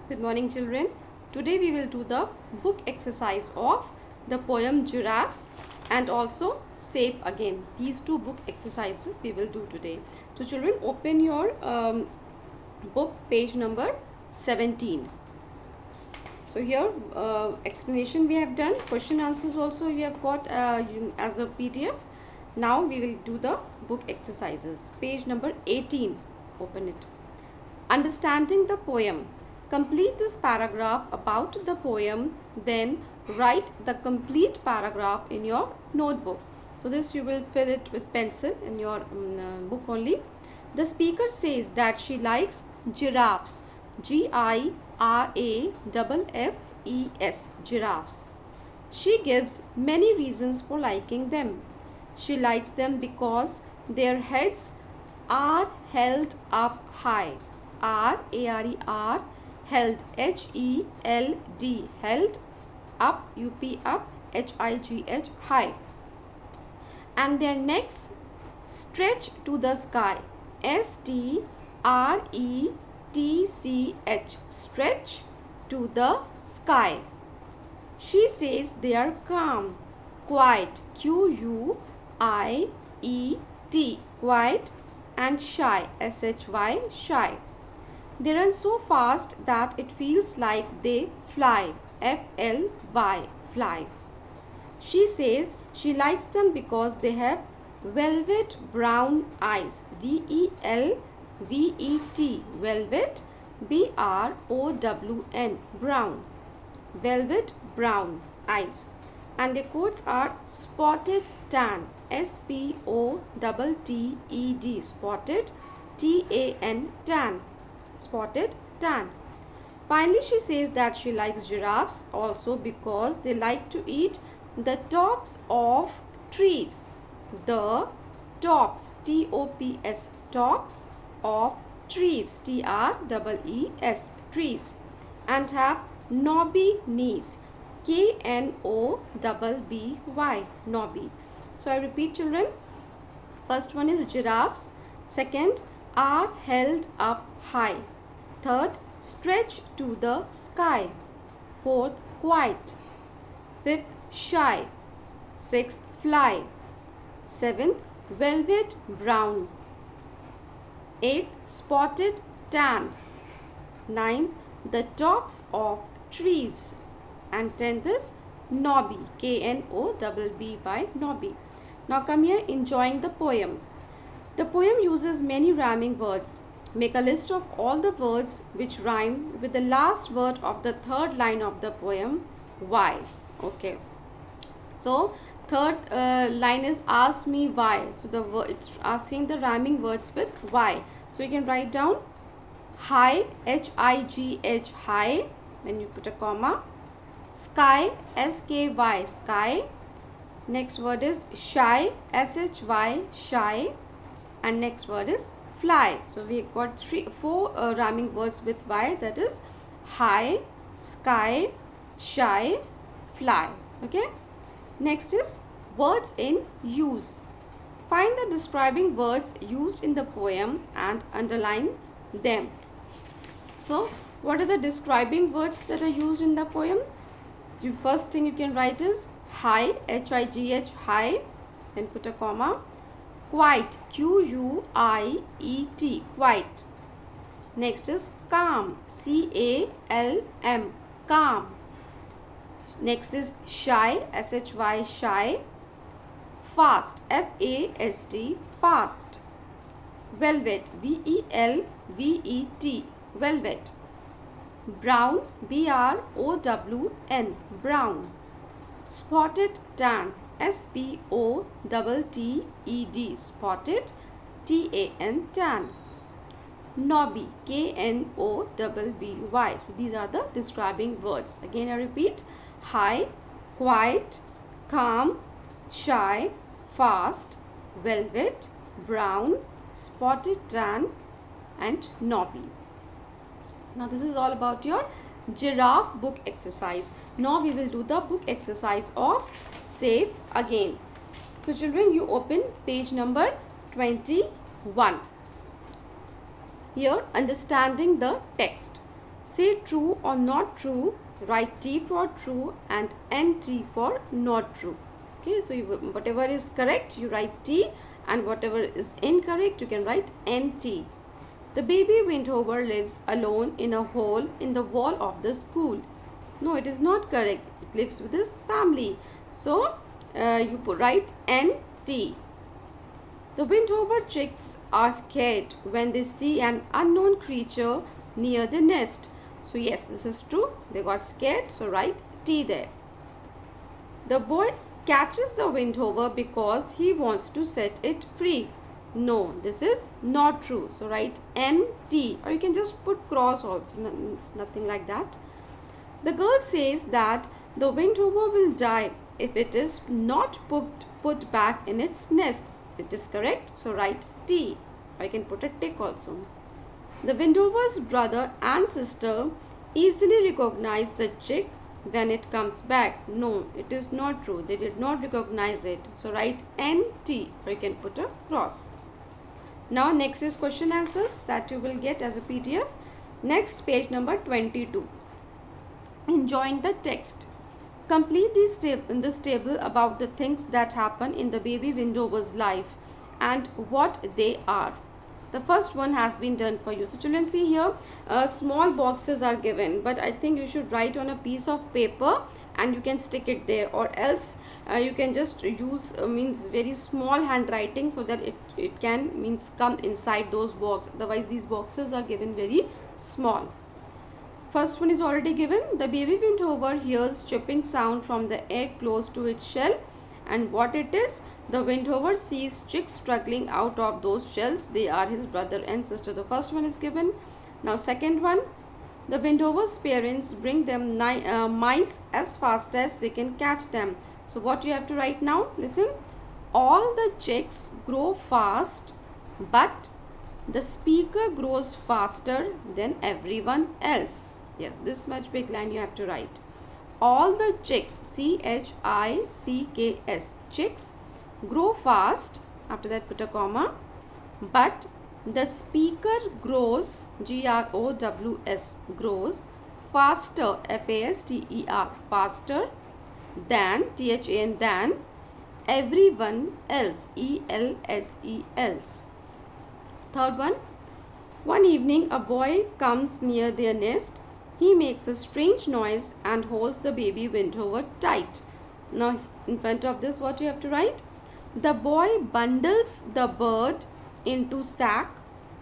Good morning, children. Today we will do the book exercise of the poem Giraffes and also Safe Again. These two book exercises we will do today. So children, open your book, page number 17. So here explanation we have done, question answers also you have got as a PDF. Now we will do the book exercises. Page number 18, open it. Understanding the poem. Complete this paragraph about the poem, then write the complete paragraph in your notebook. So this you will fill it with pencil in your book only. The speaker says that she likes giraffes. Giraffes, giraffes. She gives many reasons for liking them. She likes them because their heads are held up high. R-A-R-E-R, held, H-E-L-D, held, up, U-P, up, H-I-G-H, high. And their necks stretch to the sky. S-T-R-E-T-C-H, stretch to the sky. She says they are calm, quiet, Q-U-I-E-T, quiet, and shy, S-H-Y, shy. They run so fast that it feels like they fly, F-L-Y, fly. She says she likes them because they have velvet brown eyes, V-E-L-V-E-T, velvet, B-R-O-W-N, brown, velvet brown eyes. And their coats are spotted tan, S-P-O-T-T-E-D, spotted, T-A-N, tan, spotted tan. Finally, she says that she likes giraffes also because they like to eat the tops of trees. The tops, T-O-P-S, tops of trees, T-R-E-E-S, trees, and have knobby knees, K-N-O-B-B-Y, knobby. So I repeat, children. First one is giraffes. Second, are held up high. Third, stretch to the sky. Fourth, quiet. Fifth, shy. Sixth, fly. Seventh, velvet brown. Eighth, spotted tan. Ninth, the tops of trees. And tenth is knobby, K-N-O-B-B-Y, knobby. Now come here, enjoying the poem. The poem uses many rhyming words. Make a list of all the words which rhyme with the last word of the third line of the poem. Why? Okay. So third line is ask me why. So it's asking the rhyming words with why. So you can write down high, H-I-G-H, high. Then you put a comma. Sky, S-K-Y, sky. Next word is shy, S-H-Y, shy. And next word is fly. So we got four rhyming words with Y, that is high, sky, shy, fly. Okay. Next is words in use. Find the describing words used in the poem and underline them. So what are the describing words that are used in the poem? The first thing you can write is high, H-I-G-H, high. Then put a comma. Quiet, Q-U-I-E-T, quiet. Next is calm, C-A-L-M, calm. Next is shy, S-H-Y, shy. Fast, F-A-S-T, fast. Velvet, V-E-L-V-E-T, velvet. Brown, B-R-O-W-N, brown. Spotted tan, S-P-O-T-T-E-D, spotted, T-A-N, tan. Knobby, K-N-O-B-B-Y. So these are the describing words. Again I repeat, high, quiet, calm, shy, fast, velvet, brown, spotted tan, and knobby. Now this is all about your giraffe book exercise. Now we will do the book exercise of Safe Again. So children, you open page number 21. Here, understanding the text. Say true or not true. Write T for true and NT for not true. Okay, so whatever is correct you write T, and whatever is incorrect you can write NT. The baby Windhover lives alone in a hole in the wall of the school. No, it is not correct. It lives with his family. So you write NT. The Windhover chicks are scared when they see an unknown creature near the nest. So yes, this is true. They got scared. So write T there. The boy catches the Windhover because he wants to set it free. No, this is not true. So write NT, or you can just put cross also. No, it's nothing like that. The girl says that the Windhover will die if it is not put back in its nest. It is correct. So write T, or you can put a tick also. The Windhover's brother and sister easily recognize the chick when it comes back. No, it is not true. They did not recognize it. So write NT, or you can put a cross. Now next is question answers that you will get as a PDF. Next, page number 22. Enjoying the text. Complete this table about the things that happen in the baby Windhover's life and what they are. The first one has been done for you. So children, see here, small boxes are given, but I think you should write on a piece of paper and you can stick it there, or else you can just use means very small handwriting so that it can means come inside those boxes. Otherwise these boxes are given very small. First one is already given. The baby Windhover hears chipping sound from the egg close to its shell, and what it is, the Windhover sees chicks struggling out of those shells. They are his brother and sister. The first one is given. Now second one, the Windhover's parents bring them mice as fast as they can catch them. So what you have to write now, listen. All the chicks grow fast, but the speaker grows faster than everyone else. Yes, this much big line you have to write. All the chicks, C-H-I-C-K-S, chicks grow fast, after that put a comma, but the speaker grows, G-R-O-W-S, grows faster, F-A-S-T-E-R, faster than, T-H-A-N, than everyone else, E-L-S-E-Ls. Third one evening a boy comes near their nest. He makes a strange noise and holds the baby Windhover tight. Now in front of this what you have to write? The boy bundles the bird into sack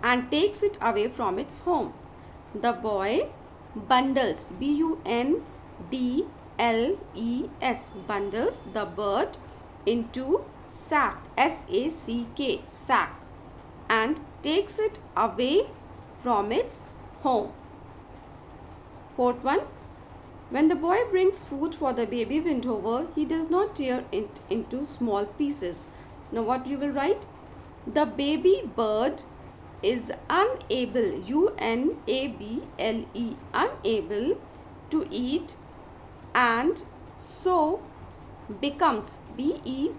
and takes it away from its home. The boy bundles, B-U-N-D-L-E-S, bundles the bird into sack, S-A-C-K, sack, and takes it away from its home. Fourth one, when the boy brings food for the baby Windhover, he does not tear it into small pieces. Now what you will write? The baby bird is unable, U-N-A-B-L-E, unable to eat, and so becomes, B-E-C-O-M-E-S,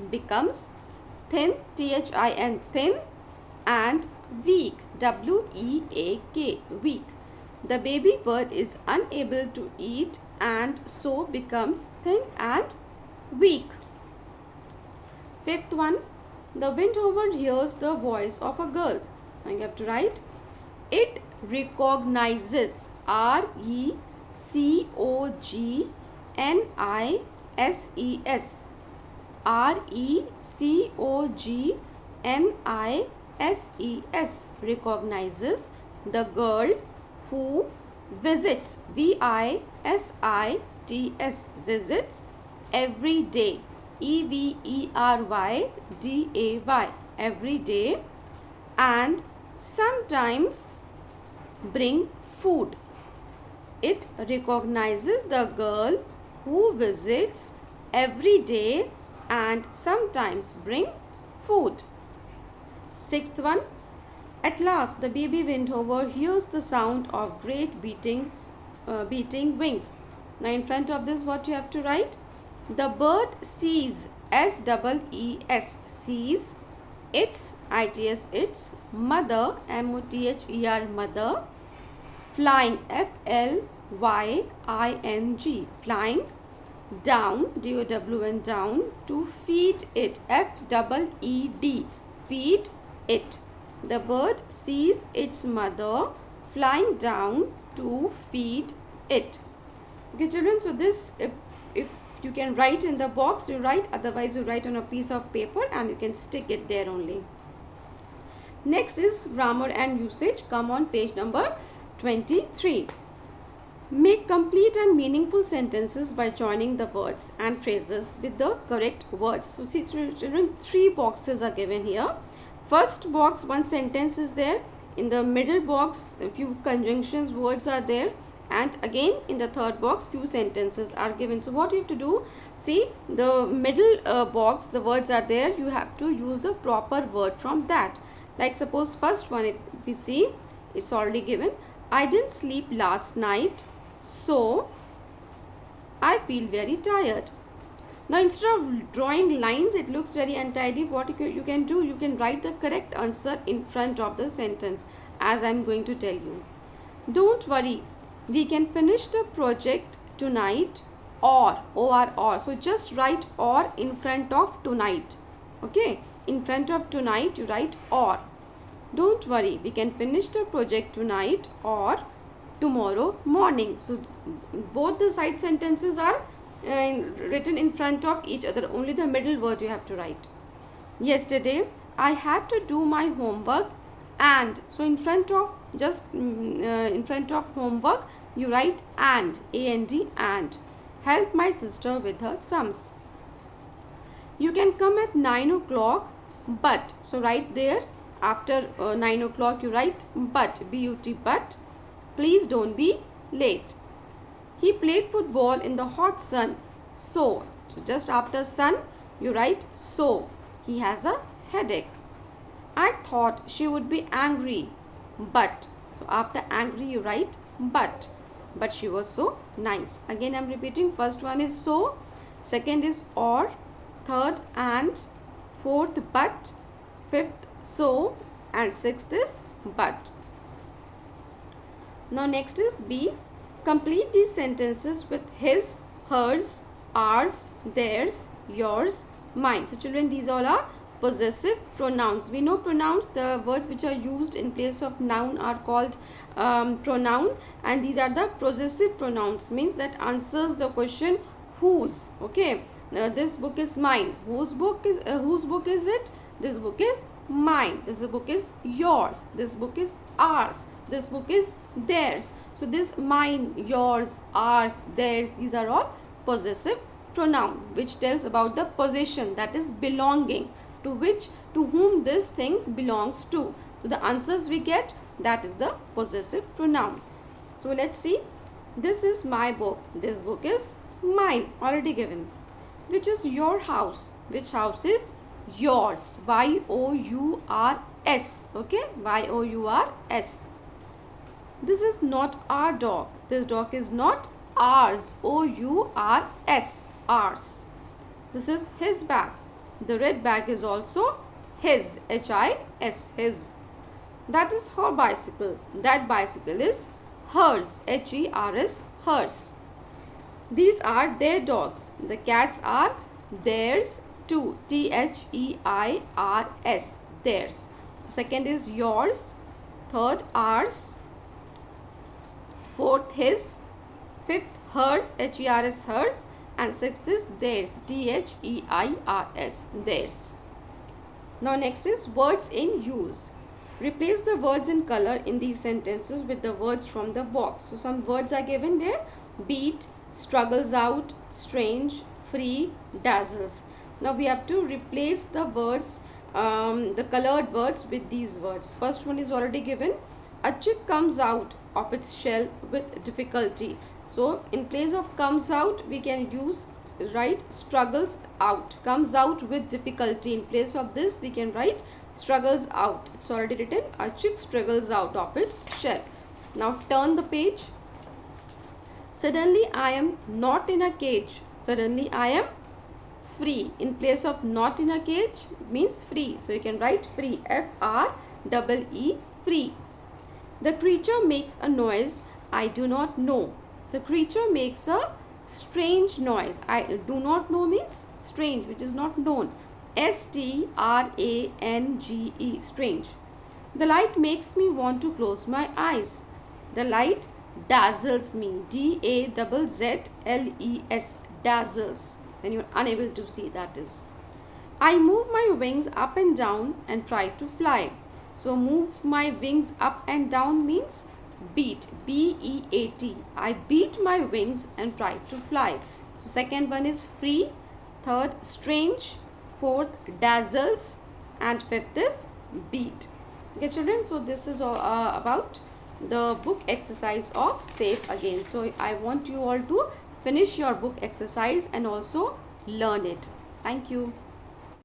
becomes thin, T-H-I-N, thin, and weak, W-E-A-K, weak. The baby bird is unable to eat and so becomes thin and weak. Fifth one, the Windhover hears the voice of a girl. Now you have to write, it recognizes, R-E-C-O-G-N-I-S-E-S, R-E-C-O-G-N-I-S-E-S, recognizes the girl who visits, V-I-S-I-T-S, visits every day, E-V-E-R-Y-D-A-Y, every day, and sometimes bring food. It recognizes the girl who visits every day and sometimes bring food. Sixth one, at last the baby Windhover hears the sound of great beating wings. Now in front of this what you have to write? The bird sees, S-E-E-S, sees its, its, its, mother, mother, mother, flying, flying, flying, down, down, down, to feed it, feed, feed it. The bird sees its mother flying down to feed it. Okay children, so this, if you can write in the box, you write, otherwise you write on a piece of paper and you can stick it there only. Next is grammar and usage. Come on page number 23. Make complete and meaningful sentences by joining the words and phrases with the correct words. So see children, 3 boxes are given here. First box, one sentence is there. In the middle box, a few conjunctions words are there. And again in the third box, few sentences are given. So what you have to do, see the middle box, the words are there. You have to use the proper word from that. Like suppose first one, if we see, it's already given. I didn't sleep last night, so I feel very tired. Now instead of drawing lines, it looks very untidy. What you can do, you can write the correct answer in front of the sentence, as I am going to tell you. Don't worry, we can finish the project tonight, or. So just write or in front of tonight. Okay, in front of tonight you write or. Don't worry, we can finish the project tonight or tomorrow morning. So both the side sentences are written in front of each other. Only the middle word you have to write. Yesterday I had to do my homework and. So in front of, just in front of homework you write and, and. Help my sister with her sums. You can come at 9 o'clock, but. So right there after 9 o'clock you write but, but. Please don't be late. He played football in the hot sun, so just after sun you write so. He has a headache. I thought she would be angry, but. So after angry you write but she was so nice. Again I am repeating, first one is so, second is or, third and, fourth but, fifth so, and sixth is but. Now next is B. Complete these sentences with his, hers, ours, theirs, yours, mine. So children, these all are possessive pronouns. We know pronouns, the words which are used in place of noun are called pronoun, and these are the possessive pronouns, means that answers the question whose. Okay, this book is mine. Whose book is it? This book is mine. This book is yours. This book is ours. This book is theirs. So this mine, yours, ours, theirs, these are all possessive pronoun which tells about the possession, that is belonging, to whom this thing belongs to. So the answers we get, that is the possessive pronoun. So let's see. This is my book. This book is mine, already given. Which is your house? Which house is yours? Y-O-U-R-S. Okay, Y-O-U-R-S. This is not our dog. This dog is not ours. O-U-R-S. Ours. This is his bag. The red bag is also his. H-I-S. His. That is her bicycle. That bicycle is hers. H-E-R-S. Hers. These are their dogs. The cats are theirs too. T-H-E-I-R-S. Theirs. So second is yours. Third ours. Fourth his. Fifth hers. H-E-R-S. Hers. And sixth is theirs. D-H-E-I-R-S. Theirs. Now next is words in use. Replace the words in color in these sentences with the words from the box. So some words are given there. Beat, struggles out, strange, free, dazzles. Now we have to replace the words, the colored words with these words. First one is already given. A chick comes out of its shell with difficulty. So in place of comes out, we can use, write struggles out. Comes out with difficulty. In place of this, we can write struggles out. It's already written. A chick struggles out of its shell. Now turn the page. Suddenly I am not in a cage. Suddenly I am free. In place of not in a cage means free. So you can write free. F-R-E-E, free. The creature makes a noise I do not know. The creature makes a strange noise. I do not know means strange, which is not known. S-T-R-A-N-G-E, strange. The light makes me want to close my eyes. The light dazzles me. D-A-Z-Z-L-E-S, dazzles. When you are unable to see, that is. I move my wings up and down and try to fly. So move my wings up and down means beat. B-E-A-T. I beat my wings and try to fly. So second one is free. Third, strange. Fourth, dazzles. And fifth is beat. Okay children, so this is about the book exercise of Safe Again. So I want you all to finish your book exercise and also learn it. Thank you.